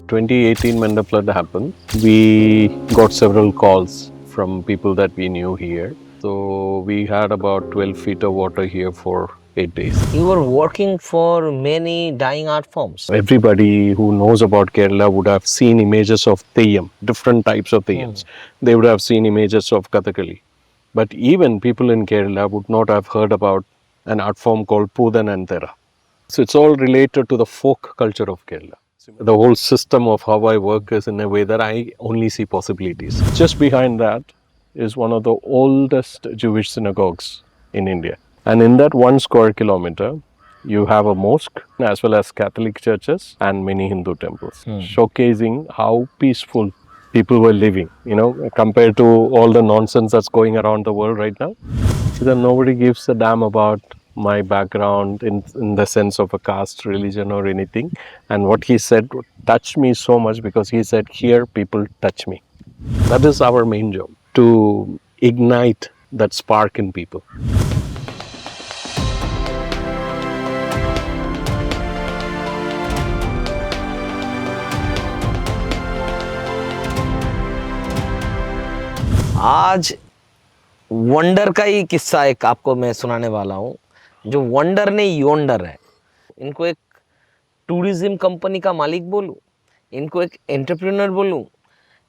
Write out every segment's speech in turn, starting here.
2018, when the flood happened, we got several calls from people that we knew here. So we had about 12 feet of water here for 8 days. You were working for many dying art forms. Everybody who knows about Kerala would have seen images of Theyyam, different types of Theyyams. They would have seen images of Kathakali. But even people in Kerala would not have heard about an art form called Pudan and Thera. So it's all related to the folk culture of Kerala. The whole system of how I work is in a way that I only see possibilities. Just behind that is one of the oldest Jewish synagogues in India. And in that 1 square kilometer, you have a mosque as well as Catholic churches and many Hindu temples, showcasing how peaceful people were living, compared to all the nonsense that's going around the world right now. So nobody gives a damn about my background in the sense of a caste, religion or anything. And what he said touched me so much because he said, here people touch me. That is our main job, to ignite that spark in people. आज wonder का ही किस्सा एक आपको मैं सुनाने वाला हूँ, जो वंडर नहीं योंडर है। इनको एक टूरिज्म कंपनी का मालिक बोलूँ, इनको एक एंटरप्रेन्योर बोलूँ,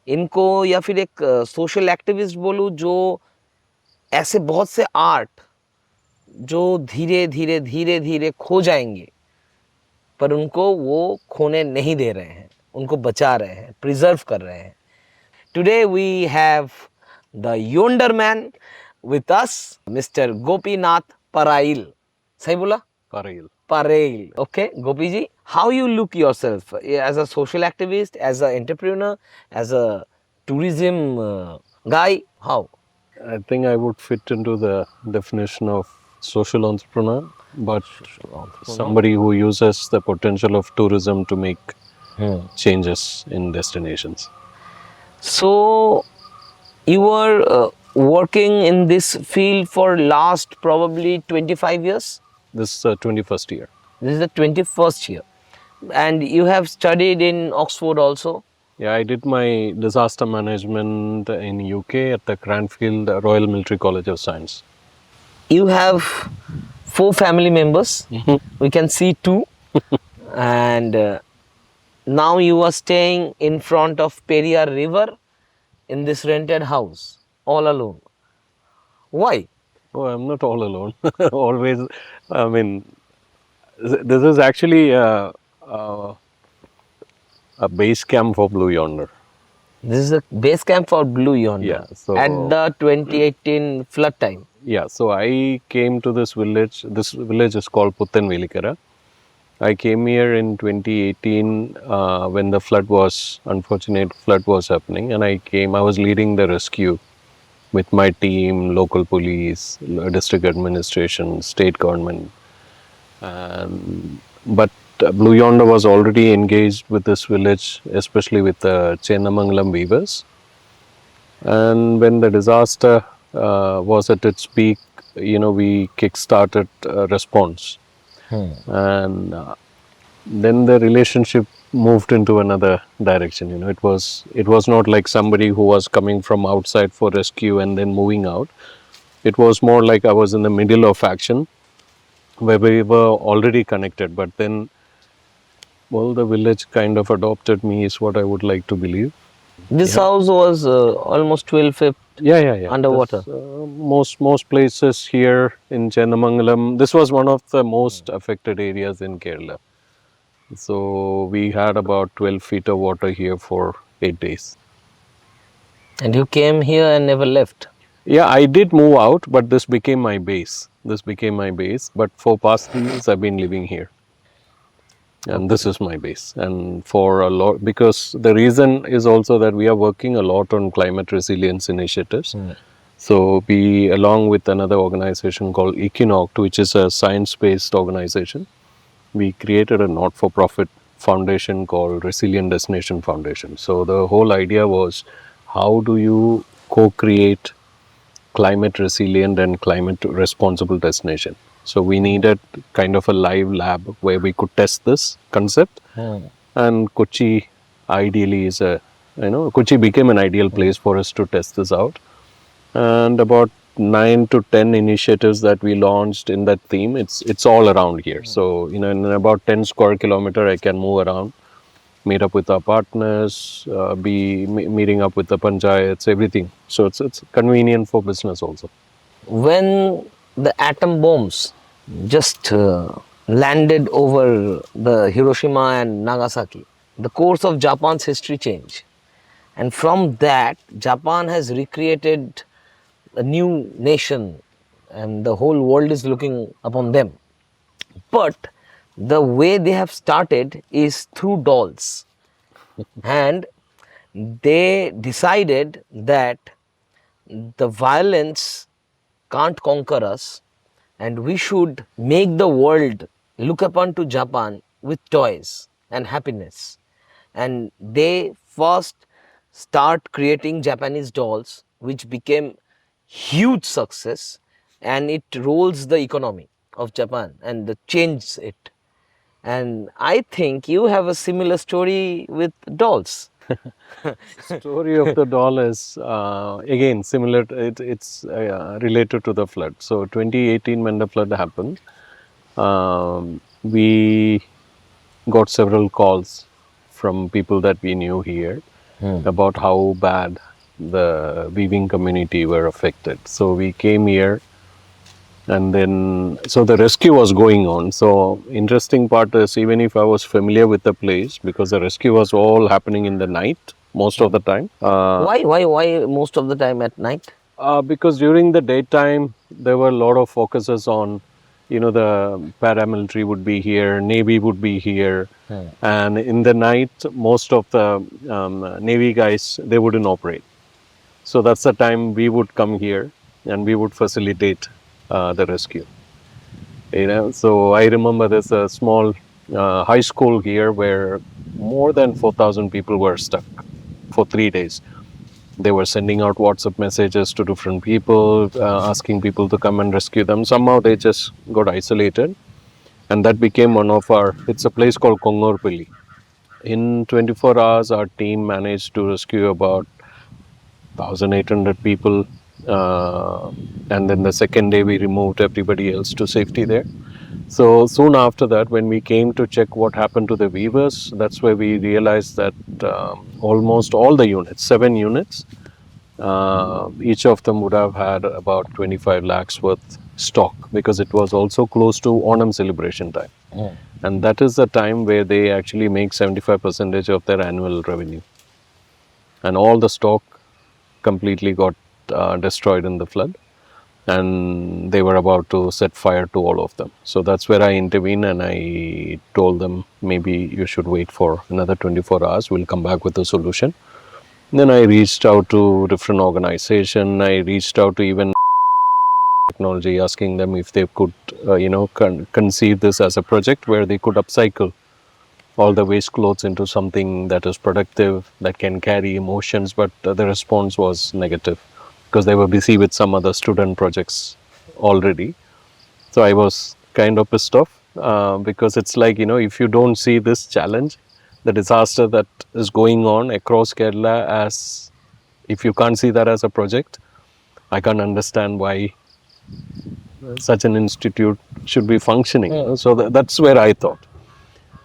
इनको या फिर एक सोशल एक्टिविस्ट बोलूँ, जो ऐसे बहुत से आर्ट जो धीरे धीरे धीरे धीरे खो जाएंगे, पर उनको वो खोने नहीं दे रहे हैं, उनको बचा रहे हैं, प्रिजर्व कर रहे हैं। Today we have the yonder man with us, Mr. Gopinath Parail. सही बोला? Parail. Okay, Gopi ji, how you look yourself as a social activist, as an entrepreneur, as a tourism guy? How? I think I would fit into the definition of social entrepreneur, but somebody who uses the potential of tourism to make changes in destinations. So, you were working in this field for last probably 25 years? This is the 21st year. This is the 21st year. And you have studied in Oxford also? Yeah, I did my disaster management in UK at the Cranfield Royal Military College of Science. You have 4 family members. We can see 2. And now you are staying in front of Periyar River in this rented house, all alone. Why? Oh, I'm not all alone. Always, I mean, this is actually a base camp for Blue Yonder. This is a base camp for Blue Yonder. Yeah. So at the 2018 flood time. Yeah. So I came to this village. This village is called Puttanvelikara. I came here in 2018 when the unfortunate flood was happening, and I was leading the rescue with my team, local police, district administration, state government. But Blue Yonder was already engaged with this village, especially with the Chenamangalam weavers. And when the disaster was at its peak, we kick-started a response. And then the relationship moved into another direction. It was not like somebody who was coming from outside for rescue and then moving out. It was more like I was in the middle of action where we were already connected, but then, well, the village kind of adopted me is what I would like to believe. This house was almost 12 feet underwater. Most places here in Chenamangalam, this was one of the most affected areas in Kerala. So we had about 12 feet of water here for 8 days. And you came here and never left? Yeah, I did move out, but this became my base. But for past 3 years, I've been living here. And this is my base. And for a lot, because the reason is also that we are working a lot on climate resilience initiatives. So we, along with another organization called Equinoct, which is a science-based organization, we created a not-for-profit foundation called Resilient Destination Foundation. So the whole idea was, how do you co-create climate resilient and climate responsible destination? So we needed kind of a live lab where we could test this concept. And Kochi ideally is Kochi became an ideal place for us to test this out. And about 9 to 10 initiatives that we launched in that theme. It's all around here. So in about 10 square kilometer, I can move around, meet up with our partners, meeting up with the panchayats, everything. So it's convenient for business also. When the atom bombs just landed over the Hiroshima and Nagasaki, the course of Japan's history changed. And from that, Japan has recreated a new nation, and the whole world is looking upon them. But the way they have started is through dolls. And they decided that the violence can't conquer us, and we should make the world look upon to Japan with toys and happiness. And they first start creating Japanese dolls, which became huge success, and it rolls the economy of Japan and changes it. And I think you have a similar story with dolls. Story of the doll is again similar. It's related to the flood. So 2018, when the flood happened, we got several calls from people that we knew here about how bad the weaving community were affected. So we came here, and then so the rescue was going on. So interesting part is, even if I was familiar with the place, because the rescue was all happening in the night most of the time. Why most of the time at night? Because during the daytime there were a lot of focuses on, the paramilitary would be here, navy would be here, and in the night most of the navy guys, they wouldn't operate. So that's the time we would come here and we would facilitate the rescue. So I remember there's a small high school here where more than 4,000 people were stuck for 3 days. They were sending out WhatsApp messages to different people, asking people to come and rescue them. Somehow they just got isolated, and that became one of our. It's a place called Kongorpilli. In 24 hours, our team managed to rescue about 1,800 people, and then the second day we removed everybody else to safety there. So soon after that, when we came to check what happened to the weavers, that's where we realized that almost all the units, 7 units, each of them would have had about 25 lakhs worth stock, because it was also close to Onam celebration time. And that is the time where they actually make 75% of their annual revenue. And all the stock completely got destroyed in the flood, and they were about to set fire to all of them. So that's where I intervened, and I told them, maybe you should wait for another 24 hours. We'll come back with a solution. Then I reached out to different organizations. I reached out to even technology, asking them if they could, conceive this as a project where they could upcycle all the waste clothes into something that is productive, that can carry emotions. But the response was negative, because they were busy with some other student projects already. So I was kind of pissed off, because it's like, if you don't see this challenge, the disaster that is going on across Kerala, as if you can't see that as a project, I can't understand why such an institute should be functioning. So that's where I thought.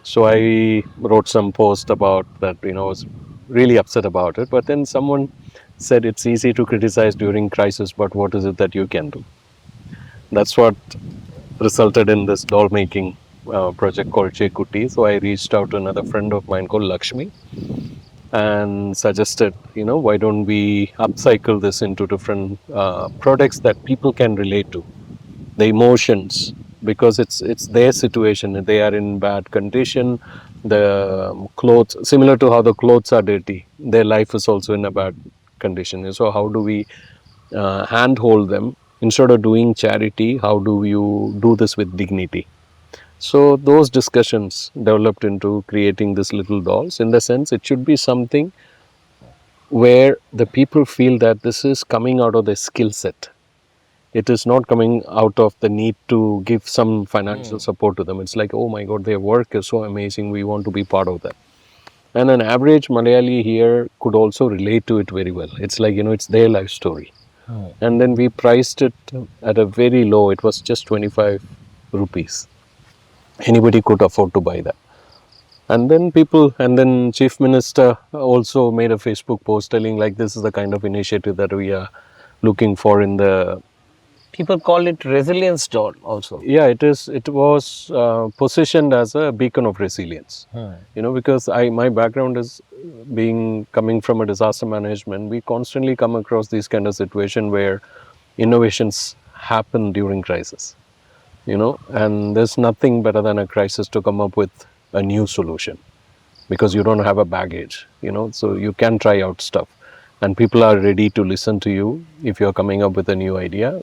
So I wrote some post about that, I was really upset about it. But then someone said, it's easy to criticize during crisis, but what is it that you can do? That's what resulted in this doll making project called Jakuti. So I reached out to another friend of mine called Lakshmi and suggested, why don't we upcycle this into different products that people can relate to, the emotions, because it's their situation. They are in bad condition. The clothes, similar to how the clothes are dirty, their life is also in a bad condition. So how do we handhold them? Instead of doing charity, how do you do this with dignity? So those discussions developed into creating this little dolls. In the sense, it should be something where the people feel that this is coming out of their skill set. It is not coming out of the need to give some financial support to them. It's like, oh my God, their work is so amazing. We want to be part of that. And an average Malayali here could also relate to it very well. It's like, it's their life story. And then we priced it at a very low, it was just 25 rupees. Anybody could afford to buy that. And then Chief Minister also made a Facebook post telling like this is the kind of initiative that we are looking for in the. People call it resilience doll also. Yeah, it was positioned as a beacon of resilience. Because my background is coming from a disaster management. We constantly come across these kind of situation where innovations happen during crisis. And there's nothing better than a crisis to come up with a new solution, because you don't have a baggage, so you can try out stuff, and people are ready to listen to you if you're coming up with a new idea.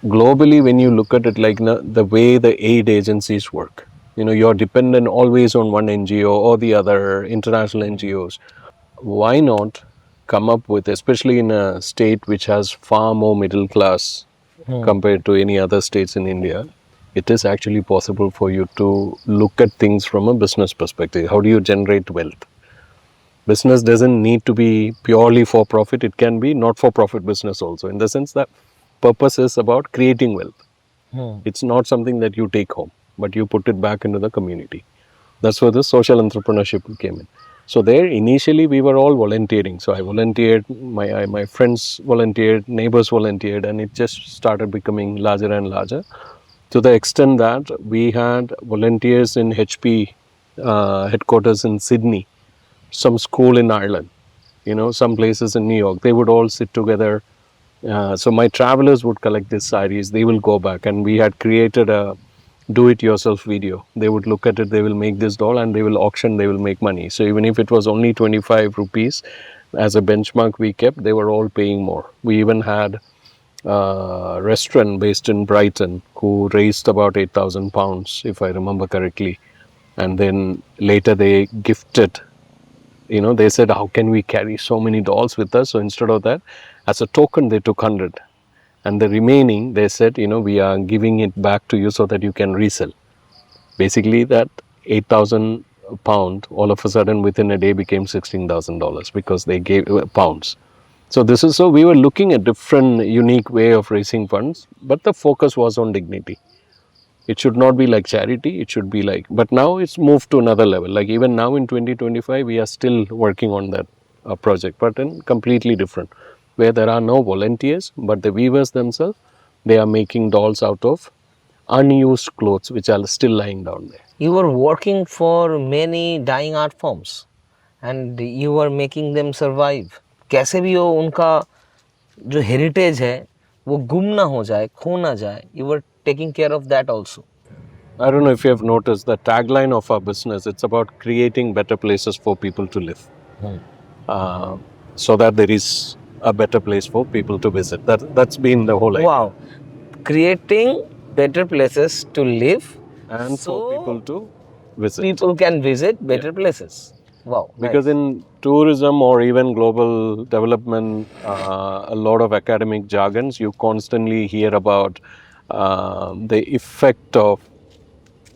Globally, when you look at it, like the way the aid agencies work, you're dependent always on one NGO or the other international NGOs. Why not come up with, especially in a state which has far more middle class compared to any other states in India, it is actually possible for you to look at things from a business perspective. How do you generate wealth? Business doesn't need to be purely for profit. It can be not for profit business also, in the sense that purpose is about creating wealth. It's not something that you take home, but you put it back into the community. That's where the social entrepreneurship came in. So there, initially, we were all volunteering. So I volunteered, my friends volunteered, neighbors volunteered, and it just started becoming larger and larger, to the extent that we had volunteers in HP headquarters in Sydney, some school in Ireland, some places in New York. They would all sit together. So my travelers would collect these saris. They will go back, and we had created a do-it-yourself video. They would look at it. They will make this doll, and they will auction. They will make money. So even if it was only 25 rupees as a benchmark we kept, they were all paying more. We even had a restaurant based in Brighton who raised about £8,000, if I remember correctly. And then later they gifted, they said, how can we carry so many dolls with us? So instead of that, as a token, they took 100. And the remaining, they said, we are giving it back to you so that you can resell. Basically, that £8,000 all of a sudden within a day became $16,000 because they gave pounds. So we were looking at different unique way of raising funds, but the focus was on dignity. It should not be like charity, it should be like, but now it's moved to another level. Like even now in 2025, we are still working on that project, but in completely different, where there are no volunteers, but the weavers themselves, they are making dolls out of unused clothes, which are still lying down there. You were working for many dying art forms and you were making them survive. कैसे भी हो उनका जो heritage है वो गुम ना हो जाए, खो ना जाए. You were taking care of that also. I don't know if you have noticed the tagline of our business. It's about creating better places for people to live, so that there is a better place for people to visit. That's been the whole idea. Wow, creating better places to live And so for people to visit. people can visit better places. Wow, Because nice. in tourism or even global development, a lot of academic jargons, you constantly hear about the effect of,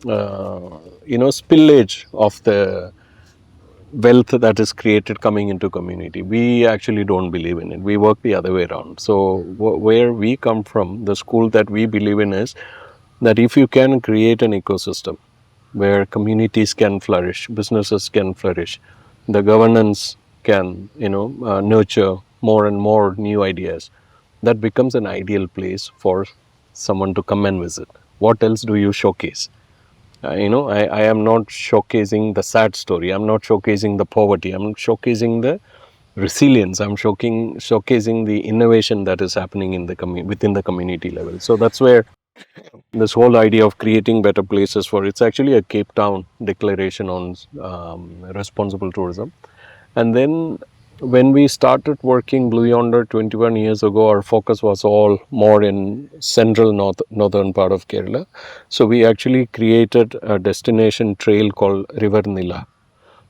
spillage of the wealth that is created coming into community. We actually don't believe in it. We work the other way around. So where we come from, the school that we believe in is that if you can create an ecosystem where communities can flourish, businesses can flourish, the governance can, nurture more and more new ideas, that becomes an ideal place for someone to come and visit. What else do you showcase? I am not showcasing the sad story. I'm not showcasing the poverty. I'm showcasing the resilience. I'm showcasing the innovation that is happening in the within the community level. So that's where this whole idea of creating better places for, it's actually a Cape Town declaration on responsible tourism. And then when we started working Blue Yonder 21 years ago, our focus was all more in central northern part of Kerala. So we actually created a destination trail called River Nila.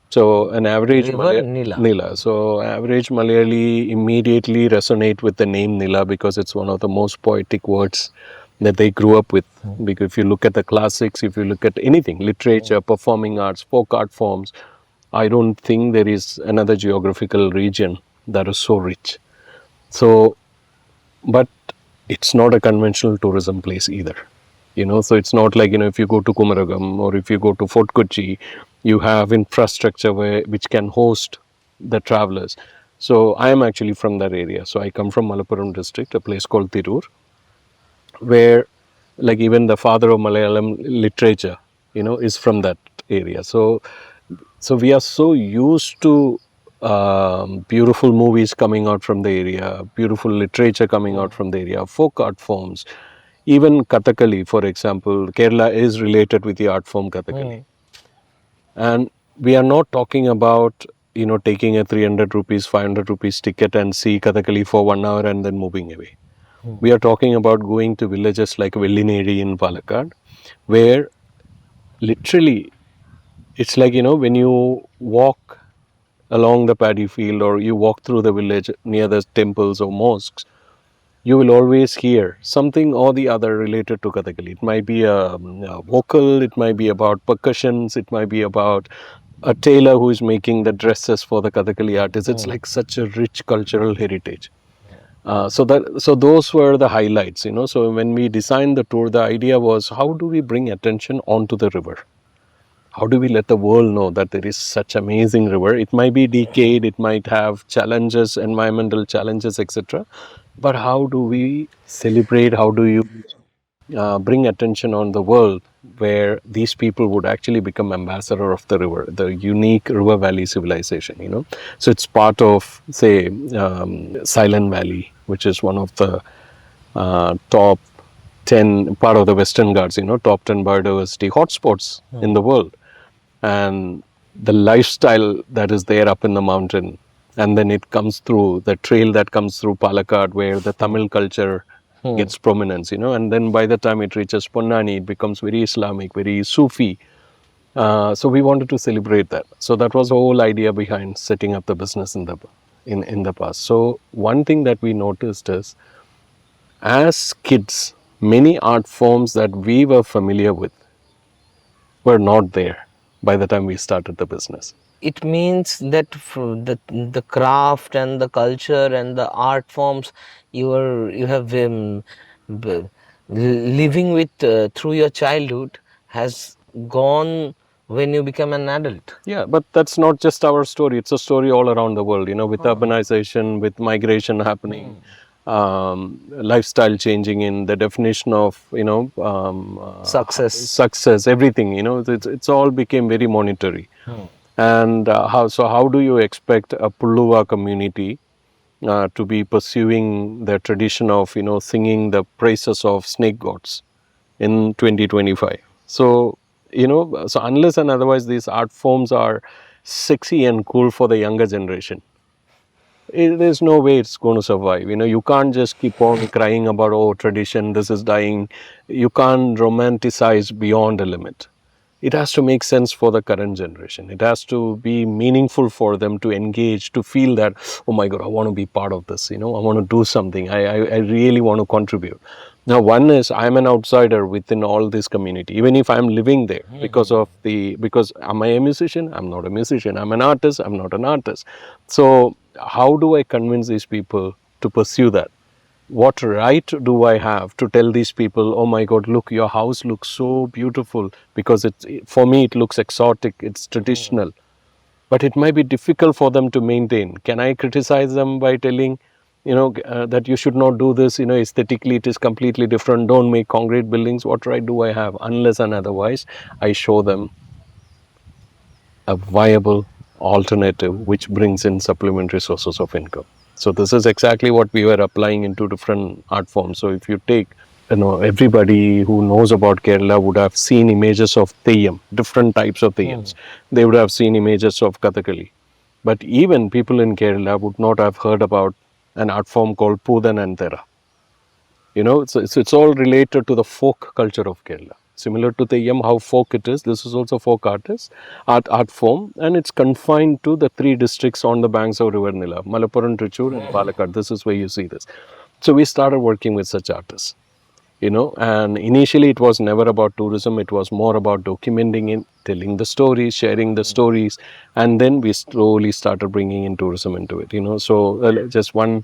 So an average River Nila. Nila. So average Malayali immediately resonate with the name Nila because it's one of the most poetic words that they grew up with. Because if you look at the classics, if you look at anything, literature, performing arts, folk art forms, I don't think there is another geographical region that is so rich. So, but it's not a conventional tourism place either. So it's not like, if you go to Kumaragam or if you go to Fort Kochi, you have infrastructure which can host the travelers. So I am actually from that area. So I come from Malappuram district, a place called Tirur, where like even the father of Malayalam literature, is from that area. So we are so used to beautiful movies coming out from the area, beautiful literature coming out from the area, folk art forms, even Kathakali, for example. Kerala is related with the art form Kathakali. And we are not talking about, taking a 300 rupees, 500 rupees ticket and see Kathakali for 1 hour and then moving away. We are talking about going to villages like Vellineri in Palakkad, where literally it's like, when you walk along the paddy field or you walk through the village near the temples or mosques, you will always hear something or the other related to Kathakali. It might be a vocal, it might be about percussions, it might be about a tailor who is making the dresses for the Kathakali artists. It's like such a rich cultural heritage. So those were the highlights. So when we designed the tour, the idea was, how do we bring attention onto the river? How do we let the world know that there is such amazing river? It might be decayed, it might have challenges, environmental challenges, etc. But how do we celebrate? How do you bring attention on the world where these people would actually become ambassador of the river, the unique river valley civilization? So it's part of, say, Silent Valley, which is one of the top 10 part of the Western Ghats, top 10 biodiversity hotspots in the world. And the lifestyle that is there up in the mountain, and then it comes through the trail that comes through Palakkad, where the Tamil culture gets prominence, and then by the time it reaches Ponnani, it becomes very Islamic, very Sufi. So we wanted to celebrate that. So that was the whole idea behind setting up the business in the past. So one thing that we noticed is, as kids, many art forms that we were familiar with were not there by the time we started the business. It means that the craft and the culture and the art forms you have living with through your childhood has gone when you become an adult. Yeah, but that's not just our story. It's a story all around the world, with urbanization, with migration happening, lifestyle changing in the definition of, success, everything, it's all became very monetary. And how do you expect a Pulluva community to be pursuing the tradition of, singing the praises of snake gods in 2025? So, so unless and otherwise these art forms are sexy and cool for the younger generation, there's no way it's going to survive. You can't just keep on crying about, oh, tradition, this is dying. You can't romanticize beyond a limit. It has to make sense for the current generation. It has to be meaningful for them to engage, to feel that, oh my God, I want to be part of this. I want to do something. I really want to contribute. Now, one is, I'm an outsider within all this community, even if I'm living there because am I a musician? I'm not a musician. I'm an artist. I'm not an artist. So how do I convince these people to pursue that? What right do I have to tell these people, oh my God, look, your house looks so beautiful? Because for me, it looks exotic, it's traditional. But it might be difficult for them to maintain. Can I criticize them by telling, that you should not do this, aesthetically it is completely different, don't make concrete buildings? What right do I have? Unless and otherwise, I show them a viable alternative which brings in supplementary sources of income. So this is exactly what we were applying into different art forms. So if you take, everybody who knows about Kerala would have seen images of Theyyam, different types of Theyyams. They would have seen images of Kathakali. But even people in Kerala would not have heard about an art form called Pudan and Thera. It's all related to the folk culture of Kerala. Similar to Theyyam, how folk it is, this is also folk art form, and it's confined to the 3 districts on the banks of River Nila, Malappuram, Trichy and Palakkad. This is where you see this. So we started working with such artists. And initially it was never about tourism, it was more about documenting it, telling the stories, sharing the stories, and then we slowly started bringing in tourism into it. So just one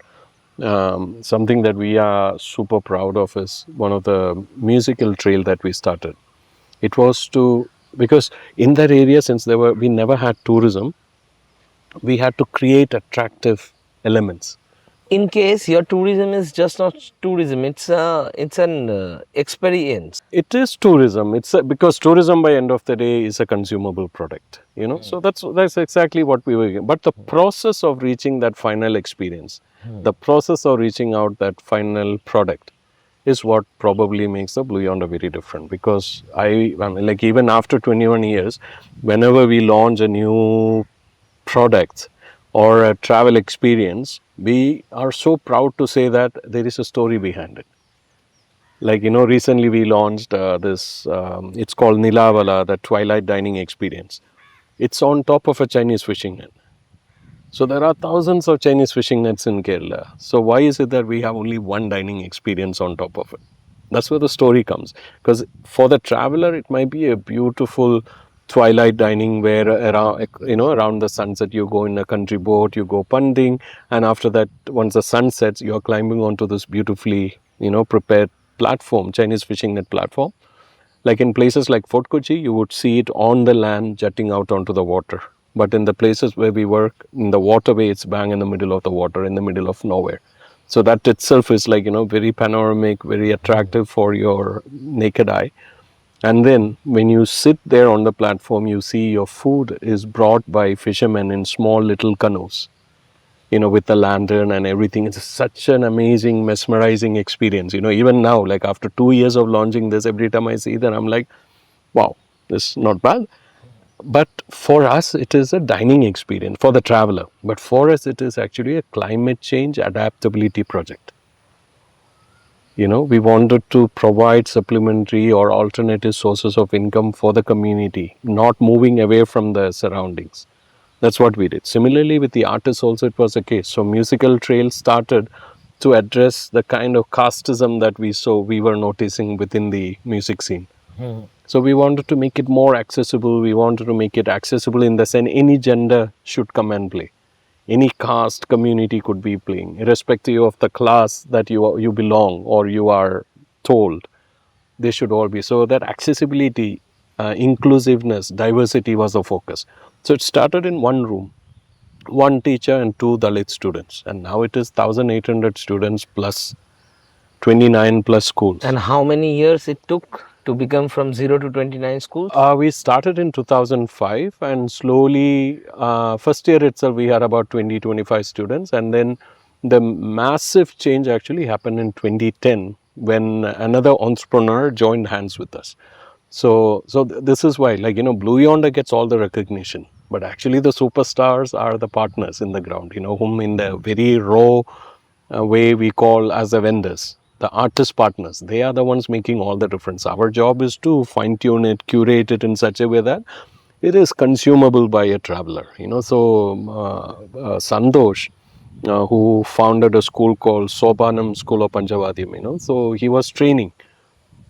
something that we are super proud of is one of the musical trail that we started. It was to, because in that area, since we never had tourism, we had to create attractive elements. In case your tourism is just not tourism, it's an experience. It is tourism. Because tourism by end of the day is a consumable product. So that's exactly what we were. But the process of reaching that final experience, the process of reaching out that final product, is what probably makes the Blue Yonder very different. Because I mean, like even after 21 years, whenever we launch a new product or a travel experience, we are so proud to say that there is a story behind it. Like, recently we launched this, it's called Nilavala, the Twilight Dining Experience. It's on top of a Chinese fishing net. So there are thousands of Chinese fishing nets in Kerala. So why is it that we have only one dining experience on top of it? That's where the story comes. Because for the traveler, it might be a beautiful twilight dining where around the sunset you go in a country boat, you go punting, and after that, once the sun sets, you're climbing onto this beautifully prepared platform, Chinese fishing net platform. Like in places like Fort Kochi, you would see it on the land jutting out onto the water. But in the places where we work, in the waterway, it's bang in the middle of the water, in the middle of nowhere. So that itself is like, very panoramic, very attractive for your naked eye. And then when you sit there on the platform, you see your food is brought by fishermen in small little canoes, with the lantern and everything. It's such an amazing, mesmerizing experience. Even now, like after 2 years of launching this, every time I see that, I'm like, wow, this is not bad. But for us, it is a dining experience for the traveler. But for us, it is actually a climate change adaptability project. We wanted to provide supplementary or alternative sources of income for the community, not moving away from the surroundings. That's what we did. Similarly, with the artists also, it was the case. So musical trails started to address the kind of casteism that we were noticing within the music scene. So we wanted to make it more accessible. We wanted to make it accessible in the sense any gender should come and play. Any caste community could be playing, irrespective of the class that you belong or you are told. They should all be. So that accessibility, inclusiveness, diversity was the focus. So it started in one room, one teacher and two Dalit students. And now it is 1,800 students plus 29 plus schools. And how many years it took to become from 0 to 29 schools? We started in 2005 and slowly, first year itself, we had about 20-25 students. And then the massive change actually happened in 2010 when another entrepreneur joined hands with us. So this is why, like, Blue Yonder gets all the recognition, but actually the superstars are the partners in the ground, whom in the very raw way we call as the vendors, the artist partners. They are the ones making all the difference. Our job is to fine tune it, curate it in such a way that it is consumable by a traveler, So Santosh, who founded a school called Sopanam School of Panchavadyam, so he was training.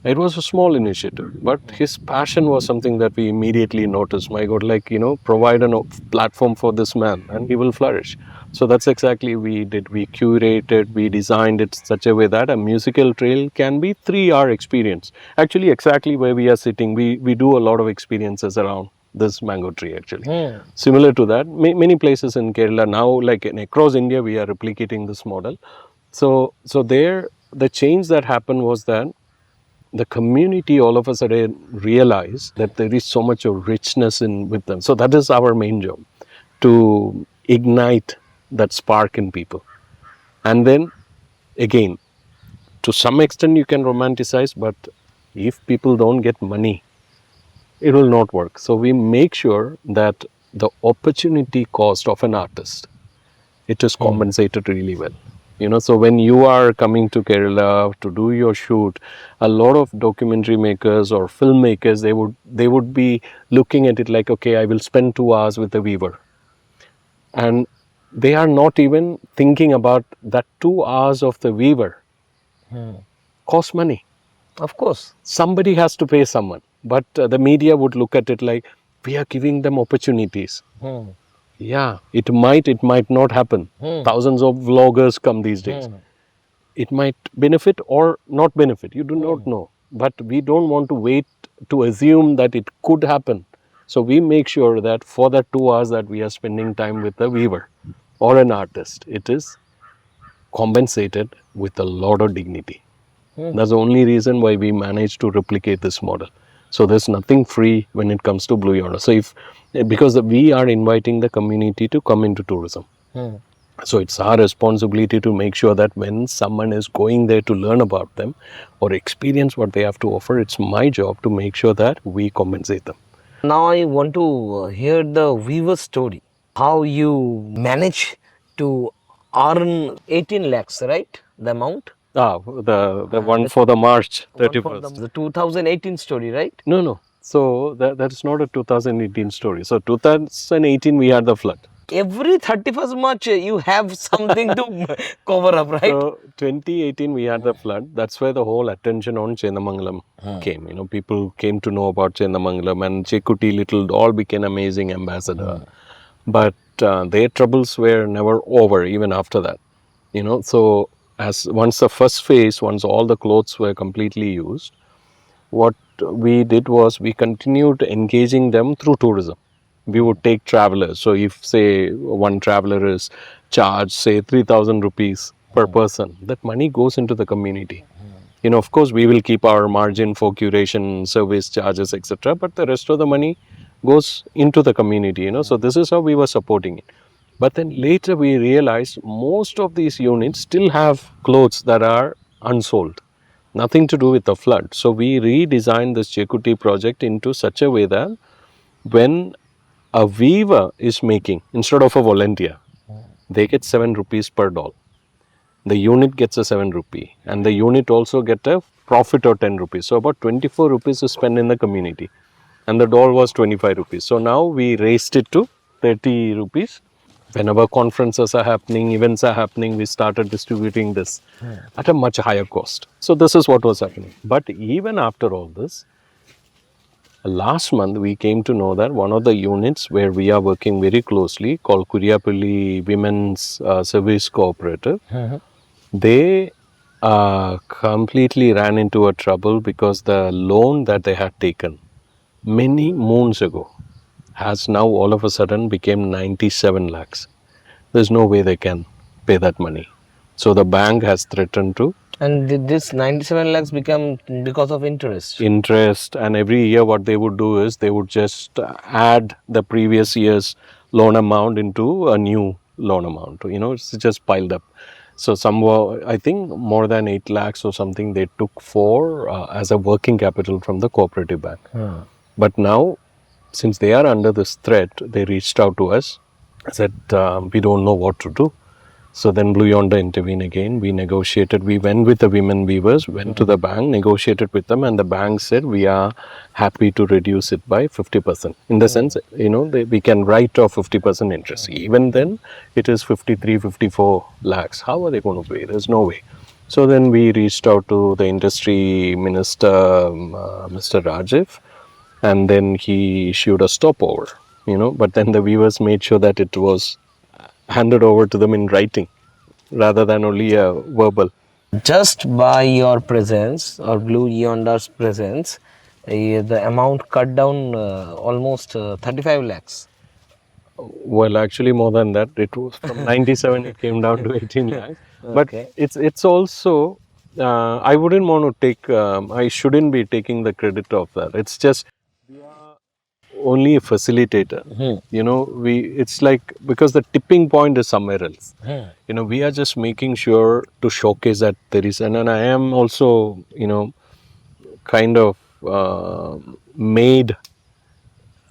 It was a small initiative, but his passion was something that we immediately noticed. My God, like, provide a platform for this man and he will flourish. So that's exactly we did. We curated, we designed it such a way that a musical trail can be 3-hour experience. Actually, exactly where we are sitting, we do a lot of experiences around this mango tree actually. Similar to that, many places in Kerala now, like across India, we are replicating this model. So there, the change that happened was that the community all of a sudden realize that there is so much of richness in with them. So that is our main job, to ignite that spark in people. And then again, to some extent you can romanticize, but if people don't get money, it will not work. So we make sure that the opportunity cost of an artist, it is compensated really well. So when you are coming to Kerala to do your shoot, a lot of documentary makers or filmmakers, they would be looking at it like, okay, I will spend 2 hours with the weaver, and they are not even thinking about that 2 hours of the weaver cost money. Of course. Somebody has to pay someone. But the media would look at it like, we are giving them opportunities. Yeah, it might not happen. Thousands of vloggers come these days. It might benefit or not benefit. You do not know. But we don't want to wait to assume that it could happen. So we make sure that for that 2 hours that we are spending time with a weaver or an artist, it is compensated with a lot of dignity. That's the only reason why we managed to replicate this model. So there's nothing free when it comes to Blue Yonder. So because we are inviting the community to come into tourism. So it's our responsibility to make sure that when someone is going there to learn about them or experience what they have to offer, it's my job to make sure that we compensate them. Now I want to hear the weaver story. How you manage to earn 18 lakhs, right? The amount? The one for the March 31st. The 2018 story, right? No. So that's not a 2018 story. So 2018 we had the flood. Every 31st March you have something to cover up, right? So 2018 we had the flood. That's where the whole attention on Chendamangalam came. People came to know about Chendamangalam, and Jakuti Little all became amazing ambassador. But their troubles were never over even after that. So once the first phase, once all the clothes were completely used, what we did was we continued engaging them through tourism. We would take travelers. So if say one traveler is charged say 3,000 rupees per person, that money goes into the community. Of course we will keep our margin for curation, service charges, etc. But the rest of the money goes into the community. So this is how we were supporting it. But then later we realized most of these units still have clothes that are unsold. Nothing to do with the flood. So we redesigned this Jakuti project into such a way that when a weaver is making, instead of a volunteer, they get 7 rupees per doll. The unit gets a 7 rupee, and the unit also get a profit of 10 rupees. So about 24 rupees is spent in the community, and the doll was 25 rupees. So now we raised it to 30 rupees. Whenever conferences are happening, events are happening, we started distributing this at a much higher cost. So this is what was happening. But even after all this, last month we came to know that one of the units where we are working very closely, called Kuriyapalli Women's Service Cooperative, they completely ran into a trouble because the loan that they had taken many moons ago has now all of a sudden became 97 lakhs. There's no way they can pay that money. So the bank has threatened to And this 97 lakhs become because of interest. Interest, and every year what they would do is they would just add the previous year's loan amount into a new loan amount. It's just piled up. So I think more than 8 lakhs or something they took for as a working capital from the cooperative bank. But now, since they are under this threat, they reached out to us, said we don't know what to do. So then Blue Yonder intervened again. We negotiated. We went with the women weavers, went to the bank, negotiated with them, and the bank said we are happy to reduce it by 50%. In the sense, we can write off 50% interest. Even then, it is 53, 54 lakhs. How are they going to pay? There's no way. So then we reached out to the industry minister, Mr. Rajiv, and then he issued a stopover. But then the weavers made sure that it was handed over to them in writing rather than only a verbal. Just by your presence or Blue Yonder's presence, the amount cut down almost 35 lakhs. Well, actually more than that. It was from 97 it came down to 18 lakhs. But Okay. it's also I wouldn't want to take I shouldn't be taking the credit of that. It's just only a facilitator. It's like, because the tipping point is somewhere else. We are just making sure to showcase that there is, and I am also, kind of made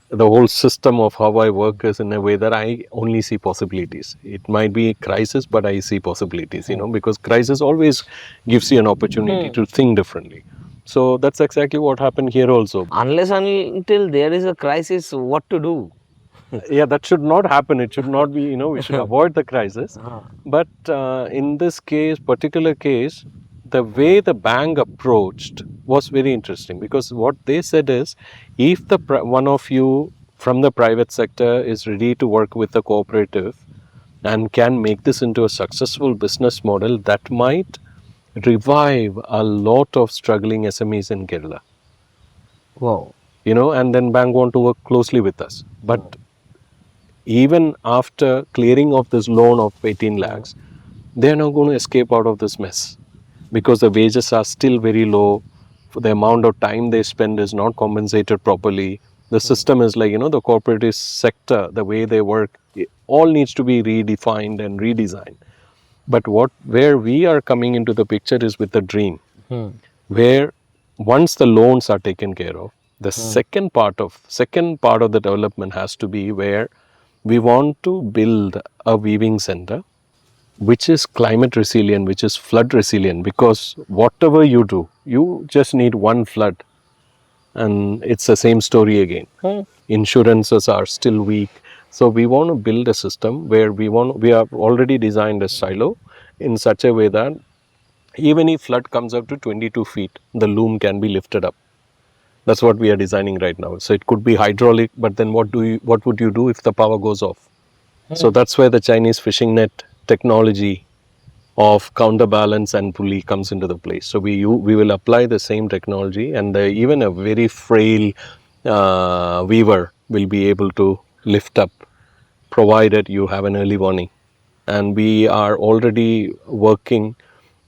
the whole system of how I work is in a way that I only see possibilities. It might be a crisis, but I see possibilities, because crisis always gives you an opportunity to think differently. So that's exactly what happened here also. Unless until there is a crisis, what to do? Yeah, that should not happen. It should not be, we should avoid the crisis. But in this particular case, the way the bank approached was very interesting, because what they said is, if one of you from the private sector is ready to work with the cooperative and can make this into a successful business model, that might revive a lot of struggling SMEs in Kerala. Wow. And then bank want to work closely with us. But even after clearing of this loan of 18 lakhs, they are not going to escape out of this mess, because the wages are still very low. For the amount of time they spend is not compensated properly. The system is like, the corporate sector, the way they work, it all needs to be redefined and redesigned. But where we are coming into the picture is with the dream, where once the loans are taken care of, the second part of the development has to be where we want to build a weaving center which is climate resilient, which is flood resilient, because whatever you do, you just need one flood and it's the same story again. Insurances are still weak. So we want to build a system where we have already designed a silo in such a way that even if flood comes up to 22 feet, the loom can be lifted up. That's what we are designing right now. So it could be hydraulic, but then what would you do if the power goes off? So that's where the Chinese fishing net technology of counterbalance and pulley comes into the place. So we will apply the same technology, and even a very frail weaver will be able to lift up, provided you have an early warning. And we are already working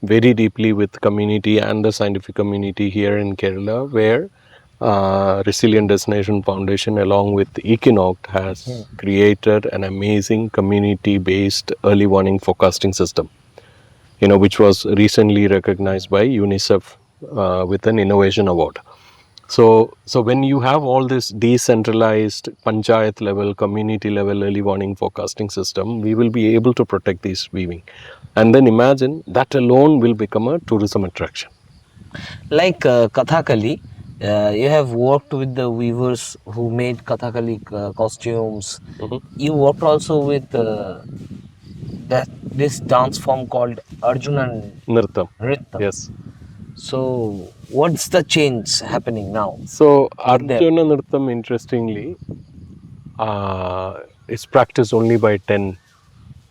very deeply with community and the scientific community here in Kerala, where Resilient Destination Foundation along with Equinoct has created an amazing community-based early warning forecasting system, which was recently recognized by UNICEF with an innovation award. So when you have all this decentralized panchayat level, community level early warning forecasting system, we will be able to protect these weaving. And then imagine that alone will become a tourism attraction. Like Kathakali, you have worked with the weavers who made Kathakali costumes. You worked also with this dance form called Arjunan Nirtam. Nrittam. Yes. So, what's the change happening now? So Arjuna Nirtam, interestingly, is practiced only by 10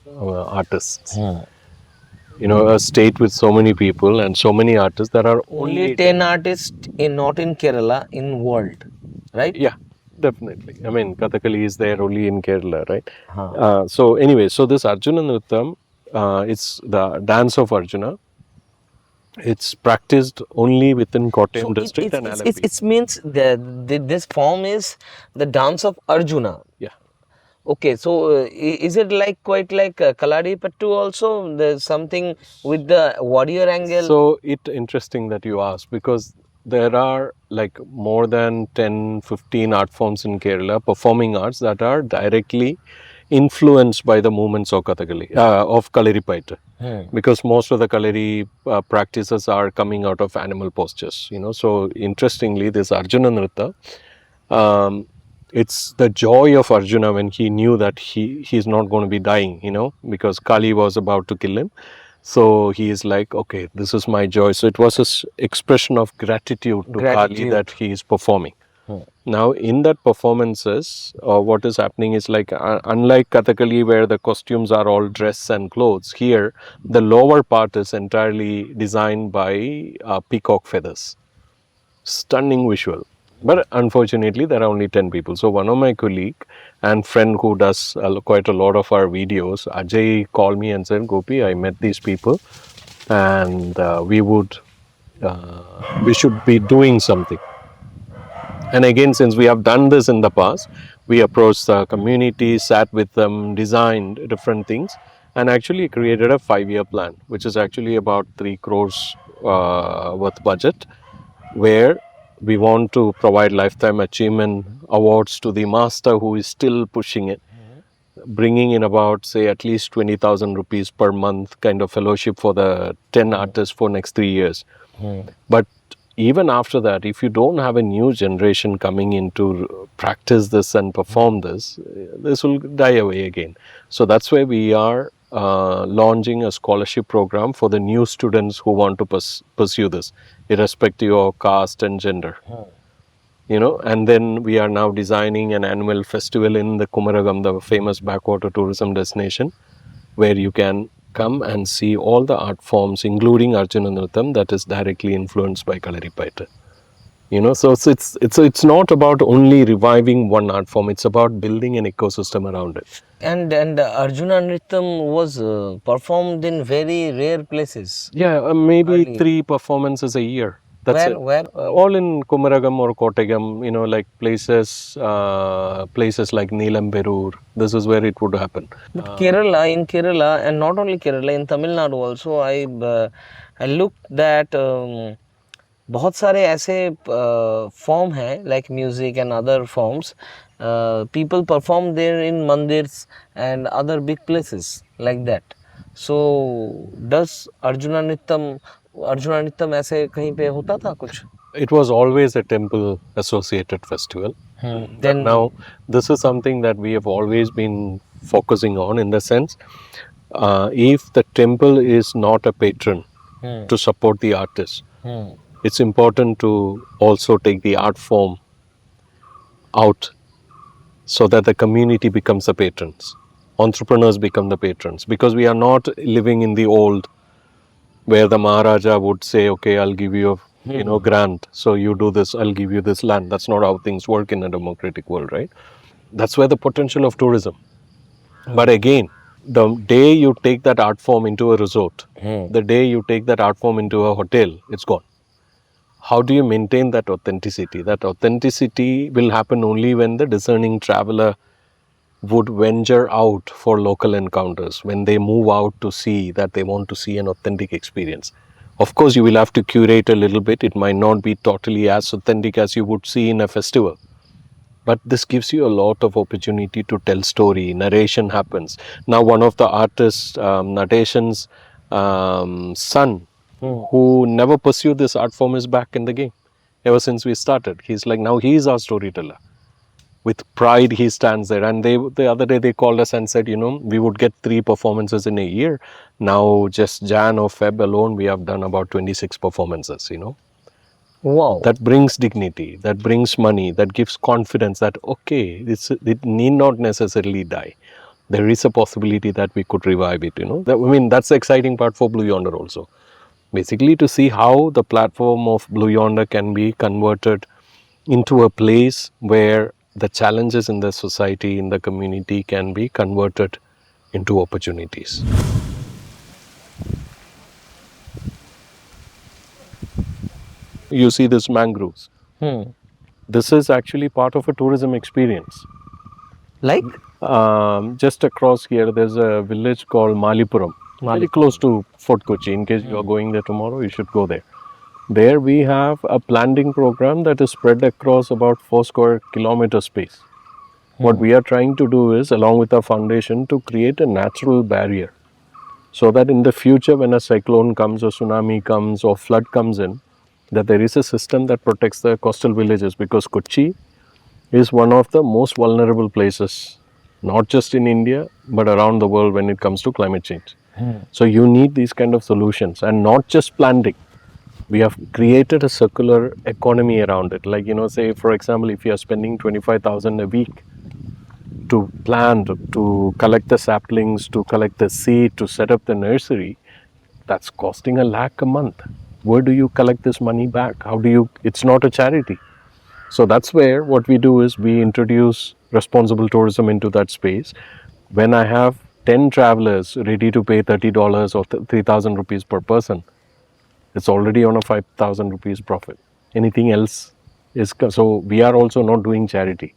artists. A state with so many people and so many artists, there are Only 10 artists not in Kerala, in world, right? Yeah, definitely. I mean, Kathakali is there only in Kerala, right? So anyway, so this Arjuna Nrittam, it's the dance of Arjuna. It's practiced only within Kottayam district and Alampi. It means this form is the dance of Arjuna. Yeah. Okay, so is it quite like Kaladi Pattu also? There's something with the warrior angle. So interesting that you asked, because there are like more than 10-15 art forms in Kerala, performing arts, that are directly influenced by the movements of Kathakali, of Kalaripaita. Because most of the Kalari practices are coming out of animal postures, So interestingly, this Arjuna Nritta, it's the joy of Arjuna when he knew that he's not going to be dying, because Kali was about to kill him. So he is like, okay, this is my joy. So it was an expression of gratitude to Kali that he is performing. Now, in that performances, what is happening is like, unlike Kathakali where the costumes are all dress and clothes, here the lower part is entirely designed by peacock feathers. Stunning visual. But unfortunately, there are only 10 people. So one of my colleague and friend who does quite a lot of our videos, Ajay, called me and said, Gopi, I met these people and we should be doing something. And again, since we have done this in the past, we approached the community, sat with them, designed different things, and actually created a 5-year plan, which is actually about 3 crores worth budget, where we want to provide lifetime achievement awards to the master who is still pushing it, bringing in about, say, at least 20,000 rupees per month kind of fellowship for the 10 artists for next 3 years. But even after that, if you don't have a new generation coming in to practice this and perform this, this will die away again. So that's why we are launching a scholarship program for the new students who want to pursue this, irrespective of caste and gender. And then we are now designing an annual festival in the Kumaragam, the famous backwater tourism destination, where you can come and see all the art forms, including Arjunatam, that is directly influenced by Kalaripaita. So it's not about only reviving one art form; it's about building an ecosystem around it. And Arjuna Nrityam was performed in very rare places. Yeah, maybe Early. 3 performances a year. That's it. Where? All in Kumaragam or Kottagam, like places like Neelamberur. This is where it would happen. But in Kerala, and not only Kerala, in Tamil Nadu also, I looked that बहुत सारे ऐसे form हैं like music and other forms. People perform there in mandirs and other big places like that. So does Arjuna Nrityam ऐसे कहीं पे होता था कुछ? It was always a temple associated festival. Then Now, this is something that we have always been focusing on, in the sense, if the temple is not a patron to support the artist, it's important to also take the art form out so that the community becomes the patrons. Entrepreneurs become the patrons, because we are not living in the old, where the Maharaja would say, okay, I'll give you a grant, so you do this, I'll give you this land. That's not how things work in a democratic world, right? That's where the potential of tourism. But again, the day you take that art form into a resort, the day you take that art form into a hotel, it's gone. How do you maintain that authenticity? That authenticity will happen only when the discerning traveler would venture out for local encounters, when they move out to see that they want to see an authentic experience. Of course, you will have to curate a little bit. It might not be totally as authentic as you would see in a festival. But this gives you a lot of opportunity to tell story. Narration happens. Now, one of the artists, Nateshan's son, who never pursued this art form, is back in the game. Ever since we started, he's like, now he's our storyteller. With pride, he stands there. And the other day they called us and said, we would get 3 performances in a year. Now, just Jan or Feb alone, we have done about 26 performances, wow. That brings dignity, that brings money, that gives confidence that, okay, it need not necessarily die. There is a possibility that we could revive it, that's the exciting part for Blue Yonder also. Basically, to see how the platform of Blue Yonder can be converted into a place where the challenges in the society, in the community, can be converted into opportunities. You see this mangroves. This is actually part of a tourism experience. Like? Just across here, there's a village called Malipuram, very close to Fort Kochi. In case you are going there tomorrow, you should go there. There we have a planting program that is spread across about 4 square kilometer space. What we are trying to do is, along with our foundation, to create a natural barrier, so that in the future, when a cyclone comes or tsunami comes or flood comes in, that there is a system that protects the coastal villages, because Kochi is one of the most vulnerable places, not just in India, but around the world when it comes to climate change. So you need these kind of solutions, and not just planting. We have created a circular economy around it. Like, say, for example, if you are spending 25,000 a week to plant, to collect the saplings, to collect the seed, to set up the nursery, that's costing 1 lakh a month. Where do you collect this money back? It's not a charity. So that's where what we do is we introduce responsible tourism into that space. When I have 10 travelers ready to pay $30 or 3,000 rupees per person, it's already on a 5,000 rupees profit. Anything else is, so we are also not doing charity.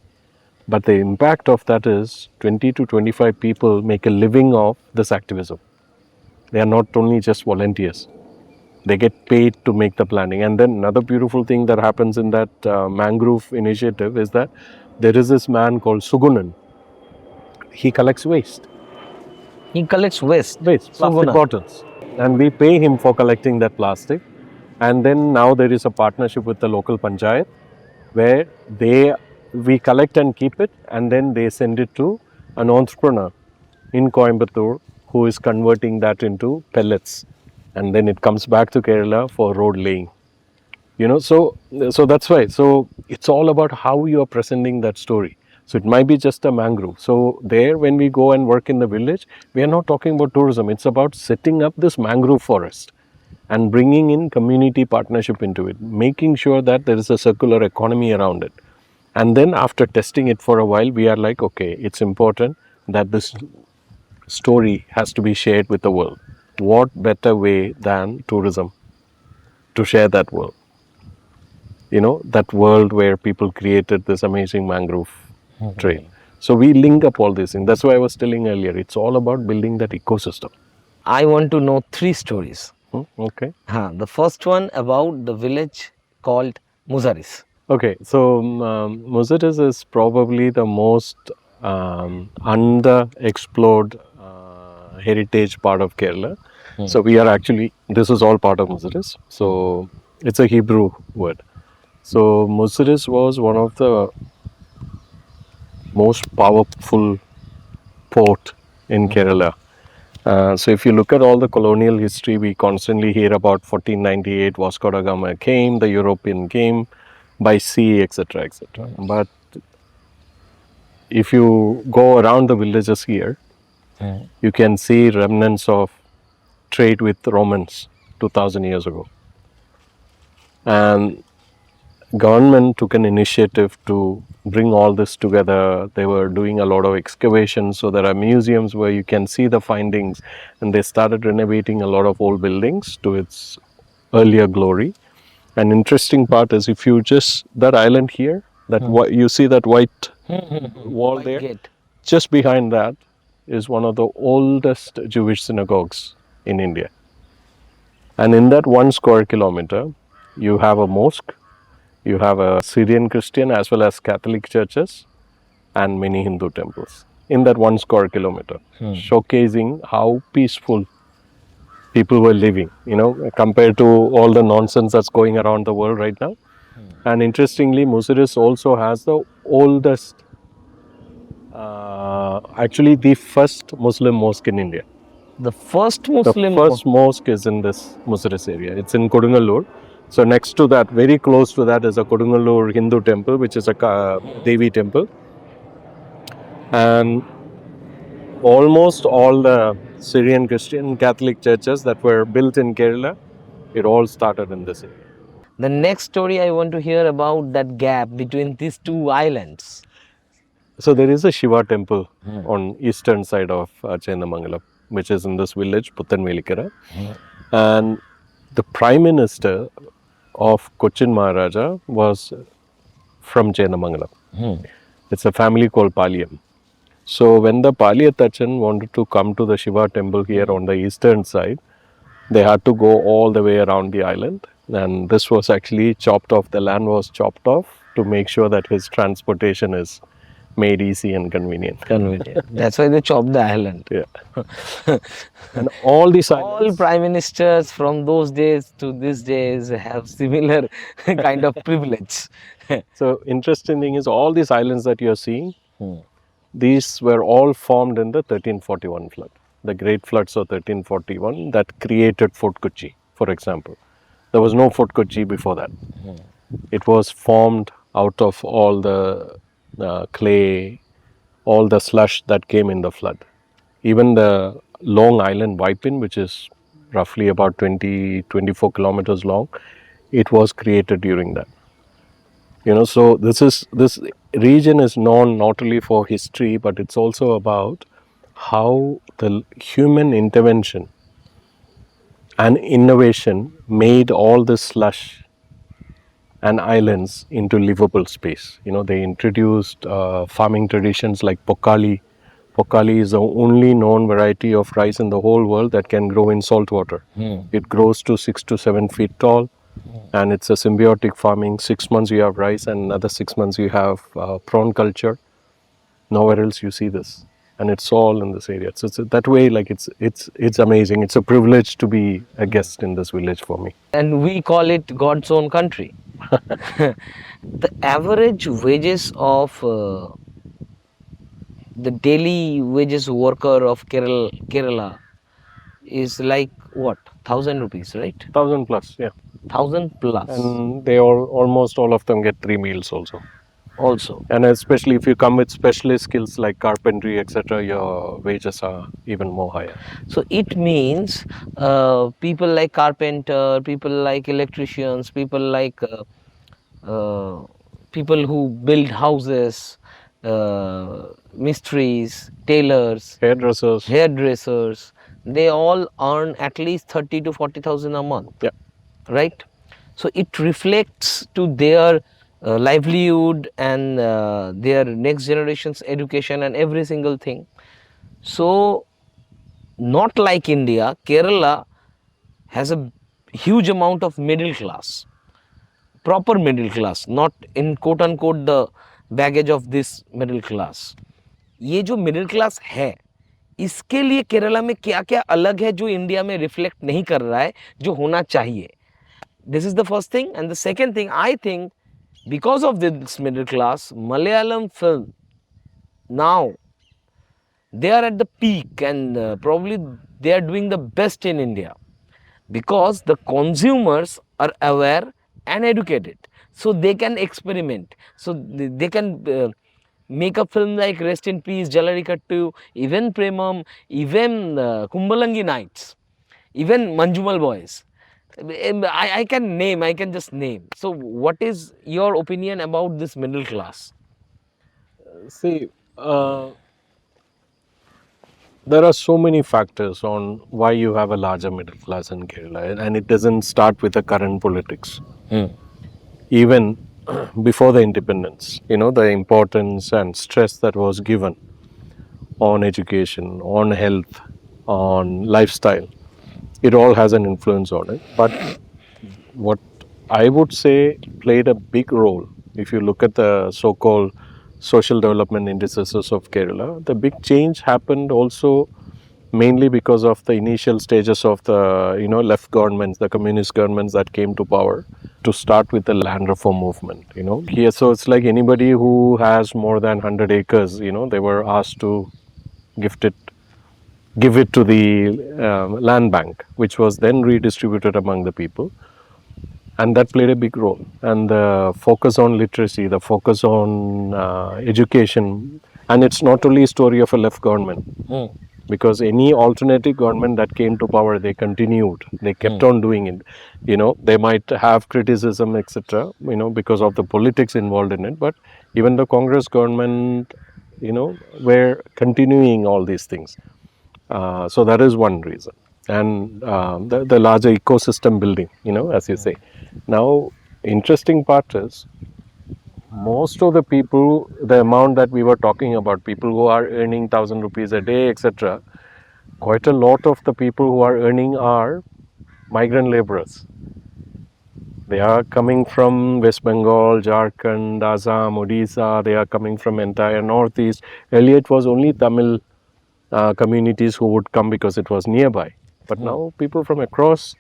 But the impact of that is 20 to 25 people make a living of this activism. They are not only just volunteers. They get paid to make the planning. And then another beautiful thing that happens in that mangrove initiative is that there is this man called Sugunan. He collects waste. He collects waste. Plastic bottles. And we pay him for collecting that plastic. And then now there is a partnership with the local panchayat, where we collect and keep it, and then they send it to an entrepreneur in Coimbatore who is converting that into pellets, and then it comes back to Kerala for road laying. So that's why. So it's all about how you are presenting that story. So it might be just a mangrove. So there, when we go and work in the village, we are not talking about tourism. It's about setting up this mangrove forest and bringing in community partnership into it, making sure that there is a circular economy around it. And then after testing it for a while, we are like, okay, it's important that this story has to be shared with the world. What better way than tourism to share that world? That world where people created this amazing mangrove trail. So we link up all this things. That's why I was telling earlier, it's all about building that ecosystem. I want to know 3 stories. Okay. The first one about the village called Muziris. Okay, so Muziris is probably the most underexplored heritage part of Kerala. So we are actually, this is all part of Muziris. So it's a Hebrew word. So Muziris was one of the most powerful port in Kerala. So if you look at all the colonial history, we constantly hear about 1498, Vasco da Gama came, the European came by sea, etc., etc. But if you go around the villages here, you can see remnants of trade with Romans 2000 years ago. And government took an initiative to bring all this together. They were doing a lot of excavations, so there are museums where you can see the findings, and they started renovating a lot of old buildings to its earlier glory. An interesting part is, if you just, that island here, that you see that white wall White there, Gate. just behind that is one of the oldest Jewish synagogues in India. And in that 1 square kilometer, you have a mosque, you have a Syrian Christian as well as Catholic churches, and many Hindu temples in that 1 square kilometer, showcasing how peaceful people were living, compared to all the nonsense that's going around the world right now. And interestingly, Muziris also has the oldest, actually the first Muslim mosque in India. The first The Muslim. first mosque is in this Muziris area. It's in Kodungalur. So next to that, very close to that, is a Kodungalur Hindu temple, which is a Devi temple. And almost all the Syrian Christian Catholic churches that were built in Kerala, it all started in this area. The next story I want to hear about that gap between these 2 islands. So there is a Shiva temple on eastern side of Chendamangalam, which is in this village, Puttanvelikara. And the Prime Minister of Cochin Maharaja was from Chendamangalam. It's a family called Palyam. So when the Palyatachan wanted to come to the Shiva temple here on the eastern side, they had to go all the way around the island. And this was actually chopped off, the land was chopped off to make sure that his transportation is made easy and convenient. That's why they chopped the island. Yeah. And all these All islands, prime ministers from those days to these days have similar kind of privilege. so interesting thing is, all these islands that you're seeing, these were all formed in the 1341 flood. The great floods of 1341 that created Fort Kochi, for example. There was no Fort Kochi before that. It was formed out of all the clay, all the slush that came in the flood. Even the Long Island Waipin, which is roughly about 24 kilometers long, it was created during that. So this region is known not only for history, but it's also about how the human intervention and innovation made all this slush and islands into livable space. They introduced farming traditions like Pokali. Pokali is the only known variety of rice in the whole world that can grow in salt water. It grows to 6 to 7 feet tall, and it's a symbiotic farming. 6 months you have rice, and another 6 months you have prawn culture. Nowhere else you see this, and it's all in this area. So that way, like it's amazing. It's a privilege to be a guest in this village for me. And we call it God's own country. The average wages of the daily wages worker of Kerala is like what? 1,000 rupees, right? 1,000 plus, yeah. 1,000 plus And they almost all of them get 3 meals also. also. And especially if you come with specialist skills like carpentry, etc., your wages are even more higher. So it means people like carpenter, people like electricians, people like people who build houses, mysteries, tailors, Hairdressers, hairdressers, they all earn at least 30 to 40,000 a month, yeah. right? So it reflects to their livelihood and their next generation's education and every single thing. So not like India, Kerala has a huge amount of middle class, proper middle class, not in quote unquote the baggage of this middle class. ये जो middle class है, इसके लिए केरला में क्या क्या अलग है जो इंडिया में रिफ्लेक्ट नहीं कर रहा है, जो होना चाहिए. This is the first thing. And the second thing, I think because of this middle class, Malayalam film now they are at the peak and probably they are doing the best in India because the consumers are aware and educated, so they can experiment, so they can make a film like Rest in Peace, Jalarikattu, even Premam, even Kumbalangi Nights, even Manjumal Boys. I can just name. So what is your opinion about this middle class? See, there are so many factors on why you have a larger middle class in Kerala, and it doesn't start with the current politics. Even before the independence, the importance and stress that was given on education, on health, on lifestyle, it all has an influence on it. But what I would say played a big role, if you look at the so-called social development indices of Kerala, the big change happened also mainly because of the initial stages of the left governments, the communist governments that came to power, to start with the land reform movement. Here, so it's like anybody who has more than 100 acres, they were asked to gift it give it to the land bank, which was then redistributed among the people, and that played a big role. And the focus on literacy, the focus on education, and it's not only a story of a left government, because any alternative government that came to power, they continued, they kept on doing it. They might have criticism, etc., because of the politics involved in it, but even the Congress government, were continuing all these things. So that is one reason. And the larger ecosystem building, as you say. Now, interesting part is, most of the people, the amount that we were talking about, people who are earning 1,000 rupees a day, etc., quite a lot of the people who are earning are migrant laborers. They are coming from West Bengal, Jharkhand, Assam, Odisha. They are coming from entire Northeast. Earlier it was only Tamil communities who would come because it was nearby. But now people from across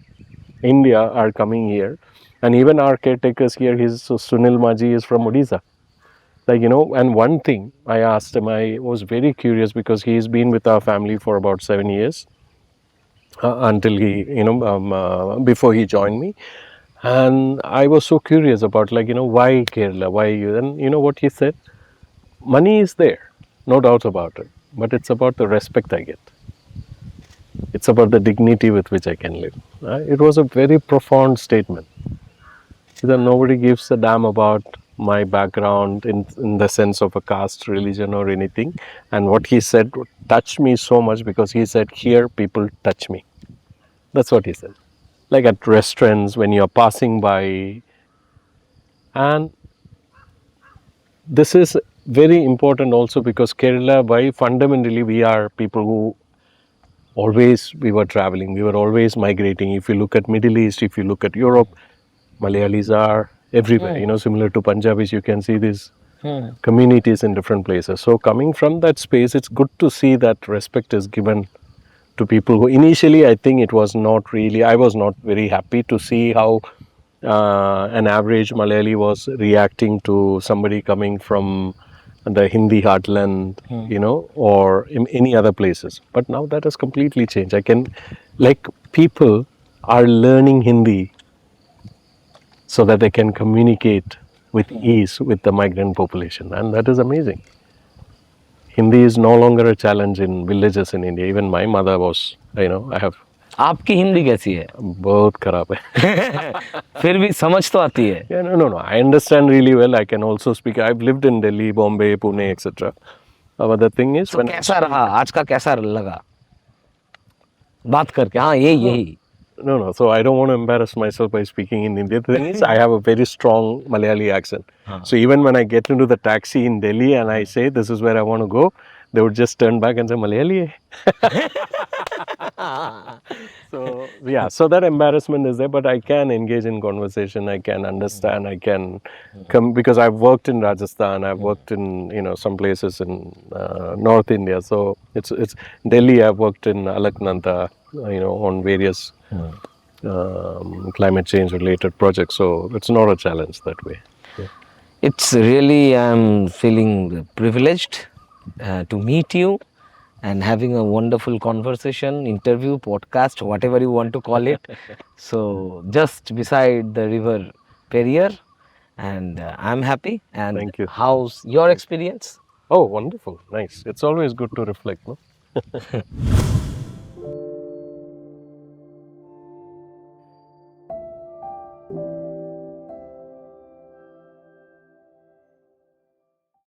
India are coming here. And even our caretakers here, Sunil Maji is from Odisha. And one thing I asked him, I was very curious because he's been with our family for about 7 years until he, before he joined me. And I was so curious about, why Kerala, why you? And you know what he said? Money is there, no doubt about it. But it's about the respect I get. It's about the dignity with which I can live. It was a very profound statement. That nobody gives a damn about my background in the sense of a caste, religion, or anything. And what he said touched me so much because he said, here people touch me. That's what he said. Like at restaurants, when you're passing by. And this is very important also because Kerala, why fundamentally we are people who we were traveling, we were always migrating. If you look at Middle East, if you look at Europe, Malayalis are everywhere. Similar to Punjabis, you can see these communities in different places. So coming from that space, it's good to see that respect is given to people who initially, I think it was not really, I was not very happy to see how an average Malayali was reacting to somebody coming from the Hindi heartland, or in any other places. But now that has completely changed. I can Like people are learning Hindi so that they can communicate with ease with the migrant population, and that is amazing. Hindi is no longer a challenge in villages in India. Even my mother was, I have आपकी हिंदी कैसी है? बहुत खराब है. फिर भी समझ तो आती है. Yeah, no. I understand really well. I can also speak. I've lived in Delhi, Bombay, Pune, etc. But the thing is, तो कैसा रहा आज का, कैसा लगा बात करके? हाँ, यही. No. So I don't want to embarrass myself by speaking in Hindi. The thing is, I have a very strong Malayali accent. So even when I get into the taxi in Delhi and I say this is where I want to go, they would just turn back and say Malayali hai. So yeah, so that embarrassment is there, but I can engage in conversation. I can understand. I can come because I've worked in Rajasthan. I've worked in some places in North India. So it's Delhi. I've worked in Alaknanda. On various climate change related projects. So it's not a challenge that way. Yeah. It's really, I'm feeling privileged to meet you and having a wonderful conversation, interview, podcast, whatever you want to call it. So just beside the river Periyar, and I'm happy. And Thank you. how's your experience? Oh, wonderful. Nice. It's always good to reflect, no?